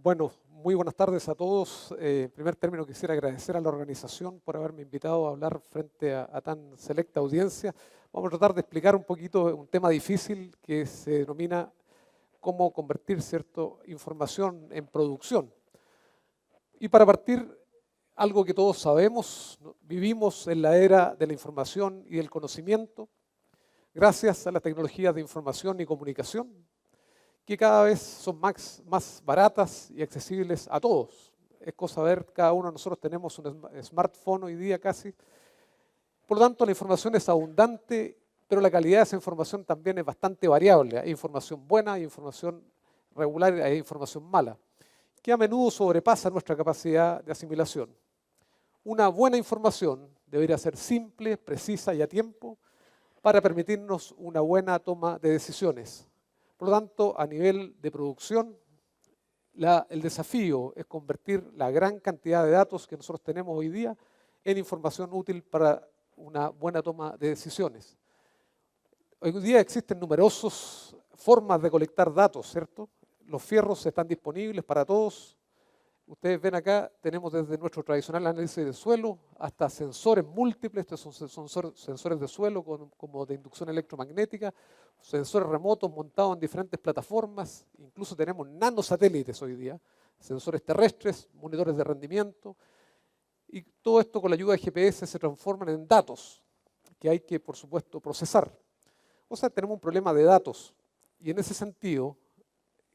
Bueno, muy buenas tardes a todos. En primer término quisiera agradecer a la organización por haberme invitado a hablar frente a tan selecta audiencia. Vamos a tratar de explicar un poquito un tema difícil que se denomina cómo convertir información en producción. Y para partir, algo que todos sabemos, ¿no? Vivimos en la era de la información y del conocimiento, gracias a las tecnologías de información y comunicación, que cada vez son más baratas y accesibles a todos. Es cosa de ver, cada uno de nosotros tenemos un smartphone hoy día casi. Por lo tanto, la información es abundante, pero la calidad de esa información también es bastante variable. Hay información buena, hay información regular y hay información mala, que a menudo sobrepasa nuestra capacidad de asimilación. Una buena información debería ser simple, precisa y a tiempo para permitirnos una buena toma de decisiones. Por lo tanto, a nivel de producción, el desafío es convertir la gran cantidad de datos que nosotros tenemos hoy día en información útil para una buena toma de decisiones. Hoy día existen numerosas formas de colectar datos, ¿cierto? Los fierros están disponibles para todos. Ustedes ven acá, tenemos desde nuestro tradicional análisis de suelo hasta sensores múltiples. Estos son sensores de suelo como de inducción electromagnética, sensores remotos montados en diferentes plataformas, incluso tenemos nanosatélites hoy día, sensores terrestres, monitores de rendimiento, y todo esto con la ayuda de GPS se transforman en datos que hay que, por supuesto, procesar. O sea, tenemos un problema de datos, y en ese sentido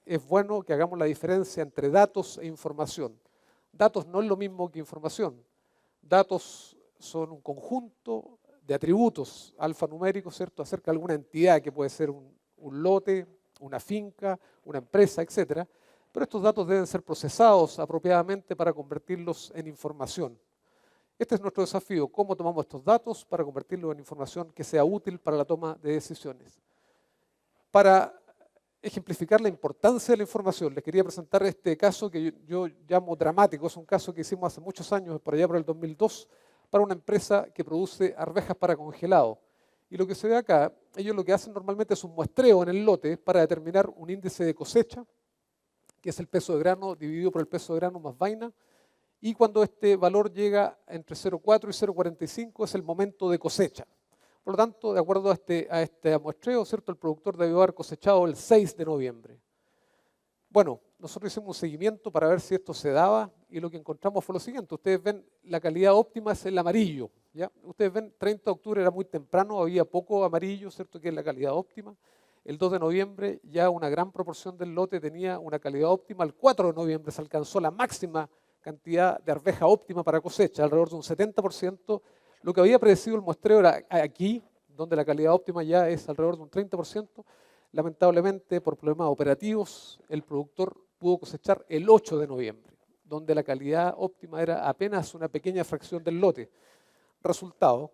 es bueno que hagamos la diferencia entre datos e información. Datos no es lo mismo que información. Datos son un conjunto de atributos alfanuméricos, ¿cierto?, acerca de alguna entidad que puede ser un lote, una finca, una empresa, etc. Pero estos datos deben ser procesados apropiadamente para convertirlos en información. Este es nuestro desafío, cómo tomamos estos datos para convertirlos en información que sea útil para la toma de decisiones. Para ejemplificar la importancia de la información, les quería presentar este caso que yo llamo dramático. Es un caso que hicimos hace muchos años, por allá por el 2002, para una empresa que produce arvejas para congelado. Y lo que se ve acá, ellos lo que hacen normalmente es un muestreo en el lote para determinar un índice de cosecha, que es el peso de grano dividido por el peso de grano más vaina, y cuando este valor llega entre 0,4 y 0,45 es el momento de cosecha. Por lo tanto, de acuerdo a este muestreo, ¿cierto?, el productor debió haber cosechado el 6 de noviembre. Bueno, nosotros hicimos un seguimiento para ver si esto se daba y lo que encontramos fue lo siguiente. Ustedes ven, la calidad óptima es el amarillo, ¿ya? Ustedes ven, 30 de octubre era muy temprano, había poco amarillo, ¿cierto?, que es la calidad óptima. El 2 de noviembre ya una gran proporción del lote tenía una calidad óptima. El 4 de noviembre se alcanzó la máxima cantidad de arveja óptima para cosecha, alrededor de un 70%. Lo que había predecido el muestreo era aquí, donde la calidad óptima ya es alrededor de un 30%. Lamentablemente, por problemas operativos, el productor pudo cosechar el 8 de noviembre, donde la calidad óptima era apenas una pequeña fracción del lote. Resultado,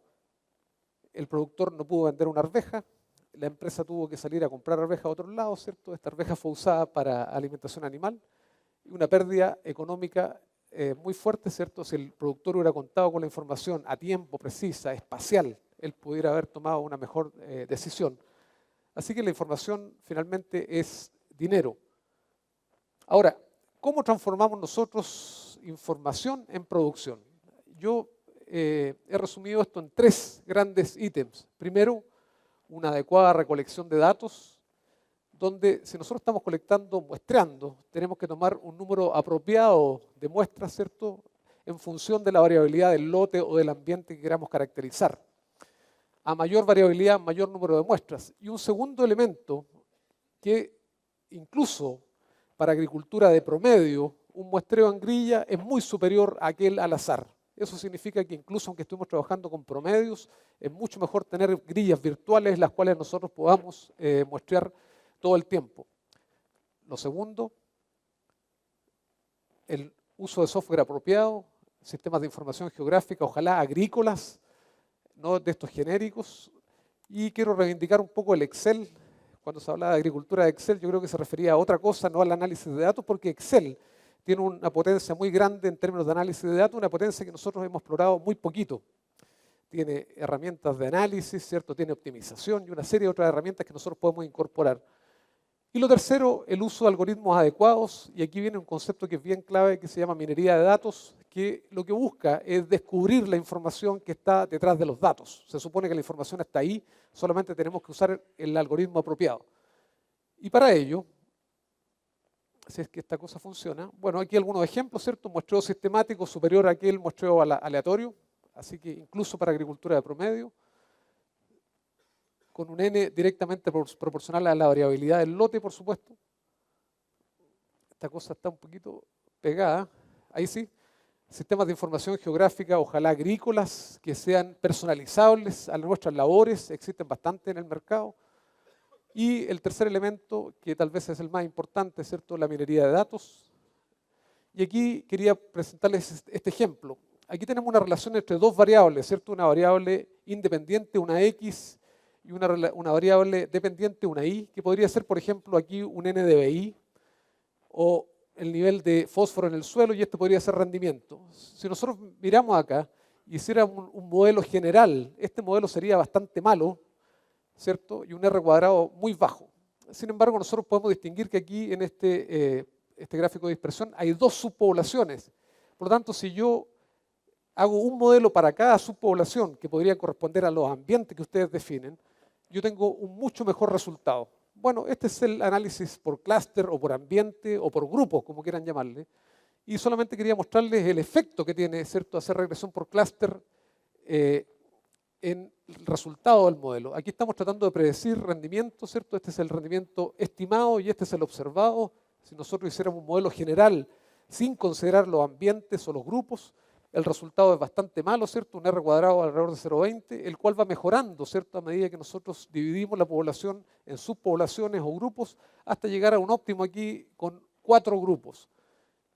el productor no pudo vender una arveja, la empresa tuvo que salir a comprar arveja a otros lados, ¿cierto? Esta arveja fue usada para alimentación animal y una pérdida económica muy fuerte, ¿cierto? Si el productor hubiera contado con la información a tiempo, precisa, espacial, él pudiera haber tomado una mejor decisión. Así que la información finalmente es dinero. Ahora, ¿cómo transformamos nosotros información en producción? Yo he resumido esto en 3 grandes ítems. Primero, una adecuada recolección de datos, donde si nosotros estamos muestreando, tenemos que tomar un número apropiado de muestras, ¿cierto?, en función de la variabilidad del lote o del ambiente que queramos caracterizar. A mayor variabilidad, mayor número de muestras. Y un segundo elemento que incluso para agricultura de promedio, un muestreo en grilla es muy superior a aquel al azar. Eso significa que incluso aunque estemos trabajando con promedios, es mucho mejor tener grillas virtuales las cuales nosotros podamos muestrear todo el tiempo. Lo segundo, el uso de software apropiado, sistemas de información geográfica, ojalá agrícolas, no de estos genéricos. Y quiero reivindicar un poco el Excel. Cuando se habla de agricultura de Excel, yo creo que se refería a otra cosa, no al análisis de datos, porque Excel tiene una potencia muy grande en términos de análisis de datos, una potencia que nosotros hemos explorado muy poquito. Tiene herramientas de análisis, ¿cierto? Tiene optimización y una serie de otras herramientas que nosotros podemos incorporar. Y lo tercero, el uso de algoritmos adecuados, y aquí viene un concepto que es bien clave que se llama minería de datos, que lo que busca es descubrir la información que está detrás de los datos. Se supone que la información está ahí, solamente tenemos que usar el algoritmo apropiado. Y para ello, si es que esta cosa funciona, bueno, aquí algunos ejemplos, ¿cierto? Muestreo sistemático superior a aquel muestreo aleatorio, así que incluso para agricultura de promedio, con un n directamente proporcional a la variabilidad del lote, por supuesto. Esta cosa está un poquito pegada, ahí sí. Sistemas de información geográfica, ojalá agrícolas, que sean personalizables a nuestras labores, existen bastante en el mercado. Y el tercer elemento, que tal vez es el más importante, ¿cierto? La minería de datos. Y aquí quería presentarles este ejemplo. Aquí tenemos una relación entre dos variables, ¿cierto? Una variable independiente, una X, y una variable dependiente, una Y, que podría ser, por ejemplo, aquí un NDVI, o el nivel de fósforo en el suelo, y esto podría ser rendimiento. Si nosotros miramos acá y hiciéramos un modelo general, este modelo sería bastante malo, ¿cierto? Y un R cuadrado muy bajo. Sin embargo, nosotros podemos distinguir que aquí en este gráfico de dispersión hay dos subpoblaciones. Por lo tanto, si yo hago un modelo para cada subpoblación que podría corresponder a los ambientes que ustedes definen, yo tengo un mucho mejor resultado. Bueno, este es el análisis por clúster o por ambiente o por grupo, como quieran llamarle. Y solamente quería mostrarles el efecto que tiene, ¿cierto?, hacer regresión por clúster en el resultado del modelo. Aquí estamos tratando de predecir rendimiento, ¿cierto? Este es el rendimiento estimado y este es el observado. Si nosotros hiciéramos un modelo general sin considerar los ambientes o los grupos, el resultado es bastante malo, ¿cierto? Un R cuadrado alrededor de 0,20, el cual va mejorando, ¿cierto? A medida que nosotros dividimos la población en subpoblaciones o grupos, hasta llegar a un óptimo aquí con 4 grupos.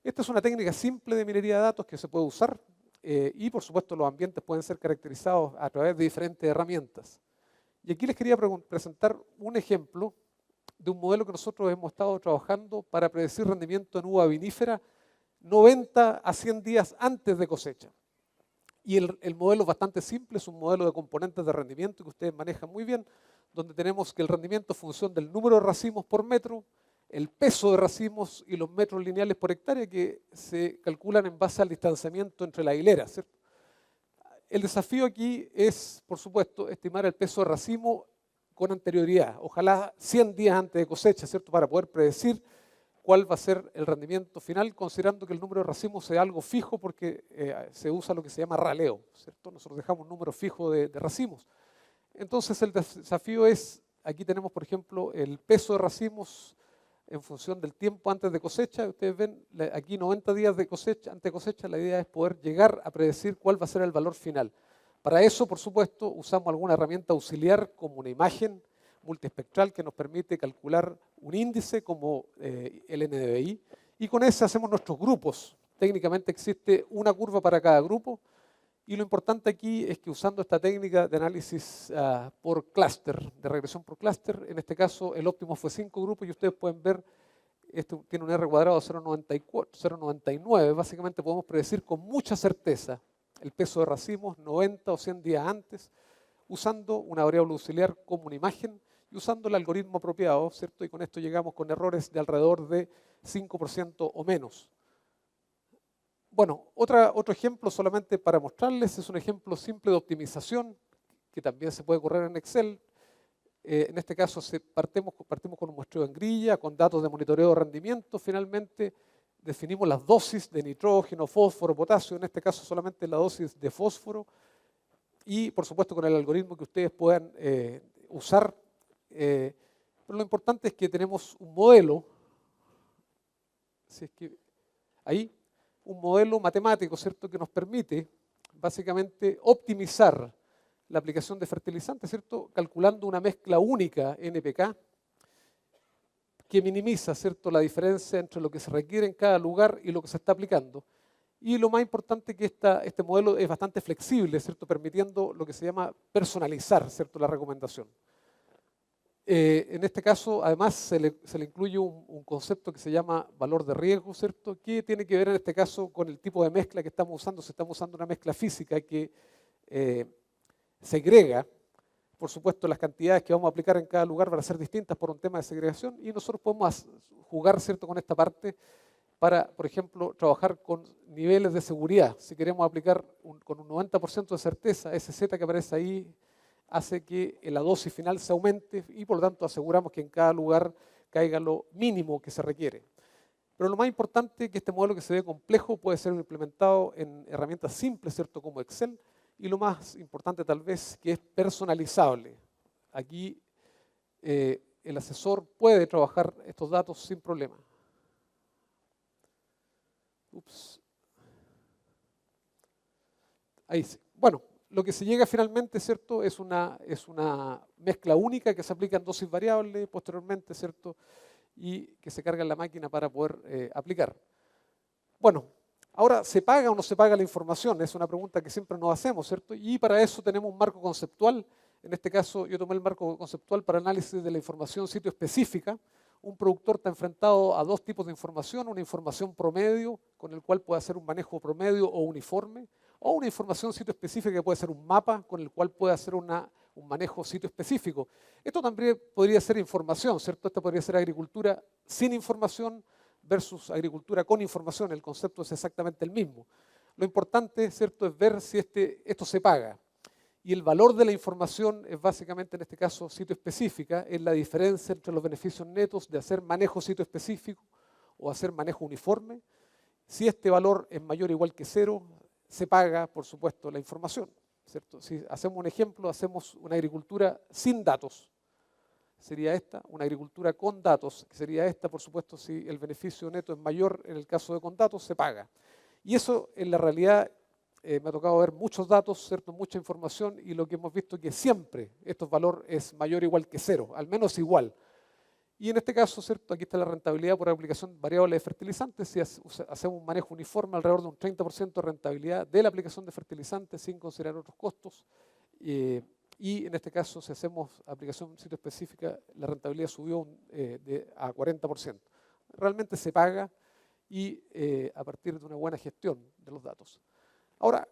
Esta es una técnica simple de minería de datos que se puede usar y, por supuesto, los ambientes pueden ser caracterizados a través de diferentes herramientas. Y aquí les quería presentar un ejemplo de un modelo que nosotros hemos estado trabajando para predecir rendimiento en uva vinífera 90 a 100 días antes de cosecha. Y el modelo es bastante simple, es un modelo de componentes de rendimiento que ustedes manejan muy bien, donde tenemos que el rendimiento es función del número de racimos por metro, el peso de racimos y los metros lineales por hectárea que se calculan en base al distanciamiento entre las hileras, ¿cierto? El desafío aquí es, por supuesto, estimar el peso de racimo con anterioridad, ojalá 100 días antes de cosecha, ¿cierto?, para poder predecir cuál va a ser el rendimiento final, considerando que el número de racimos sea algo fijo porque se usa lo que se llama raleo, ¿cierto? Nosotros dejamos un número fijo de racimos. Entonces el desafío es, aquí tenemos por ejemplo el peso de racimos en función del tiempo antes de cosecha. Ustedes ven aquí 90 días de cosecha, antes de cosecha, la idea es poder llegar a predecir cuál va a ser el valor final. Para eso, por supuesto, usamos alguna herramienta auxiliar como una imagen multiespectral que nos permite calcular un índice como el NDVI, y con ese hacemos nuestros grupos. Técnicamente existe una curva para cada grupo, y lo importante aquí es que usando esta técnica de análisis por clúster, de regresión por clúster, en este caso el óptimo fue 5 grupos y ustedes pueden ver, esto tiene un R cuadrado de 0,99, básicamente podemos predecir con mucha certeza el peso de racimos 90 o 100 días antes, usando una variable auxiliar como una imagen y usando el algoritmo apropiado, ¿cierto? Y con esto llegamos con errores de alrededor de 5% o menos. Bueno, otro ejemplo solamente para mostrarles, es un ejemplo simple de optimización que también se puede correr en Excel. En este caso partimos con un muestreo en grilla, con datos de monitoreo de rendimiento. Finalmente definimos las dosis de nitrógeno, fósforo, potasio, en este caso solamente la dosis de fósforo. Y por supuesto con el algoritmo que ustedes puedan usar. Pero lo importante es que tenemos un modelo, si es que ahí, un modelo matemático, ¿cierto?, que nos permite básicamente optimizar la aplicación de fertilizantes, ¿cierto?, calculando una mezcla única NPK que minimiza, ¿cierto?, la diferencia entre lo que se requiere en cada lugar y lo que se está aplicando. Y lo más importante es que este modelo es bastante flexible, ¿cierto?, permitiendo lo que se llama personalizar, ¿cierto?, la recomendación. En este caso, además, se le incluye un concepto que se llama valor de riesgo, ¿cierto?, que tiene que ver en este caso con el tipo de mezcla que estamos usando. Si estamos usando una mezcla física que segrega, por supuesto, las cantidades que vamos a aplicar en cada lugar van a ser distintas por un tema de segregación y nosotros podemos jugar, ¿cierto?, con esta parte para, por ejemplo, trabajar con niveles de seguridad. Si queremos aplicar con un 90% de certeza, ese Z que aparece ahí hace que la dosis final se aumente y por lo tanto aseguramos que en cada lugar caiga lo mínimo que se requiere. Pero lo más importante es que este modelo que se ve complejo puede ser implementado en herramientas simples, ¿cierto?, como Excel, y lo más importante tal vez que es personalizable. Aquí el asesor puede trabajar estos datos sin problema. Ups. Ahí sí. Bueno, lo que se llega finalmente, ¿cierto?, es una mezcla única que se aplica en dosis variables posteriormente, ¿cierto?, y que se carga en la máquina para poder aplicar. Bueno, ahora, ¿se paga o no se paga la información? Es una pregunta que siempre nos hacemos, ¿cierto? Y para eso tenemos un marco conceptual. En este caso, yo tomé el marco conceptual para análisis de la información sitio específica. Un productor está enfrentado a dos tipos de información, una información promedio, con el cual puede hacer un manejo promedio o uniforme, o una información sitio específica que puede ser un mapa, con el cual puede hacer un manejo sitio específico. Esto también podría ser información, ¿cierto? Esto podría ser agricultura sin información versus agricultura con información. El concepto es exactamente el mismo. Lo importante, ¿cierto?, es ver si esto se paga. Y el valor de la información es básicamente, en este caso, sitio específica, es la diferencia entre los beneficios netos de hacer manejo sitio específico o hacer manejo uniforme. Si este valor es mayor o igual que 0, se paga, por supuesto, la información, ¿cierto? Si hacemos un ejemplo, hacemos una agricultura sin datos, sería esta, una agricultura con datos, que sería esta, por supuesto, si el beneficio neto es mayor en el caso de con datos, se paga. Y eso, en la realidad, me ha tocado ver muchos datos, ¿cierto?, mucha información, y lo que hemos visto es que siempre estos valor es mayor o igual que 0, al menos igual. Y en este caso, ¿cierto?, aquí está la rentabilidad por aplicación variable de fertilizantes. Si hacemos un manejo uniforme, alrededor de un 30% de rentabilidad de la aplicación de fertilizantes sin considerar otros costos. Y en este caso, si hacemos aplicación sitio específica, la rentabilidad subió a 40%. Realmente se paga y a partir de una buena gestión de los datos. Ahora,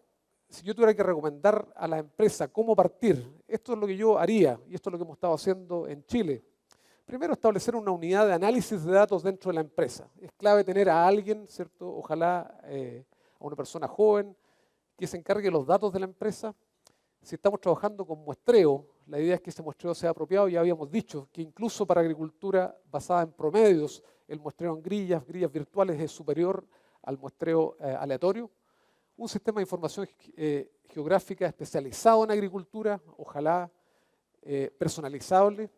si yo tuviera que recomendar a la empresa cómo partir, esto es lo que yo haría y esto es lo que hemos estado haciendo en Chile. Primero, establecer una unidad de análisis de datos dentro de la empresa. Es clave tener a alguien, ¿cierto?, ojalá a una persona joven que se encargue de los datos de la empresa. Si estamos trabajando con muestreo, la idea es que ese muestreo sea apropiado. Ya habíamos dicho que incluso para agricultura basada en promedios, el muestreo en grillas virtuales es superior al muestreo aleatorio. Un sistema de información geográfica especializado en agricultura, ojalá personalizable.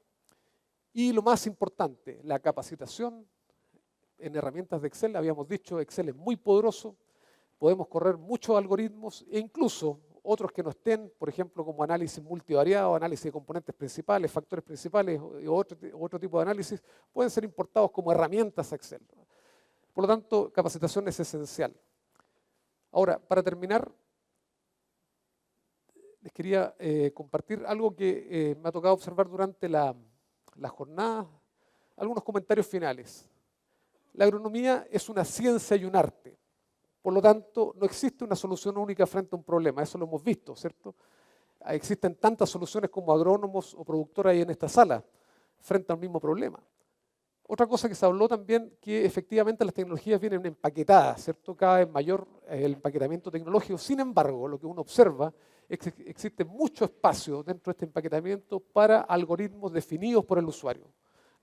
Y lo más importante, la capacitación en herramientas de Excel. Habíamos dicho, Excel es muy poderoso, podemos correr muchos algoritmos e incluso otros que no estén, por ejemplo, como análisis multivariado, análisis de componentes principales, factores principales o otro tipo de análisis, pueden ser importados como herramientas a Excel. Por lo tanto, capacitación es esencial. Ahora, para terminar, les quería compartir algo que me ha tocado observar durante la jornada, algunos comentarios finales. La agronomía es una ciencia y un arte. Por lo tanto, no existe una solución única frente a un problema. Eso lo hemos visto, ¿cierto? Existen tantas soluciones como agrónomos o productores ahí en esta sala frente al mismo problema. Otra cosa que se habló también, que efectivamente las tecnologías vienen empaquetadas, ¿cierto? Cada vez mayor el empaquetamiento tecnológico. Sin embargo, lo que uno observa es que existe mucho espacio dentro de este empaquetamiento para algoritmos definidos por el usuario.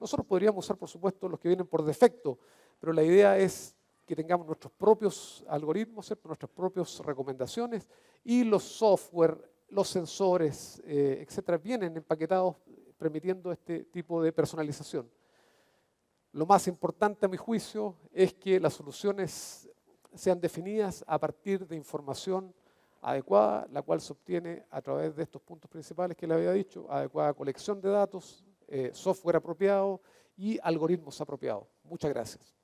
Nosotros podríamos usar, por supuesto, los que vienen por defecto, pero la idea es que tengamos nuestros propios algoritmos, ¿cierto?, nuestras propias recomendaciones, y los software, los sensores, etcétera, vienen empaquetados permitiendo este tipo de personalización. Lo más importante, a mi juicio, es que las soluciones sean definidas a partir de información adecuada, la cual se obtiene a través de estos puntos principales que le había dicho: adecuada colección de datos, software apropiado y algoritmos apropiados. Muchas gracias.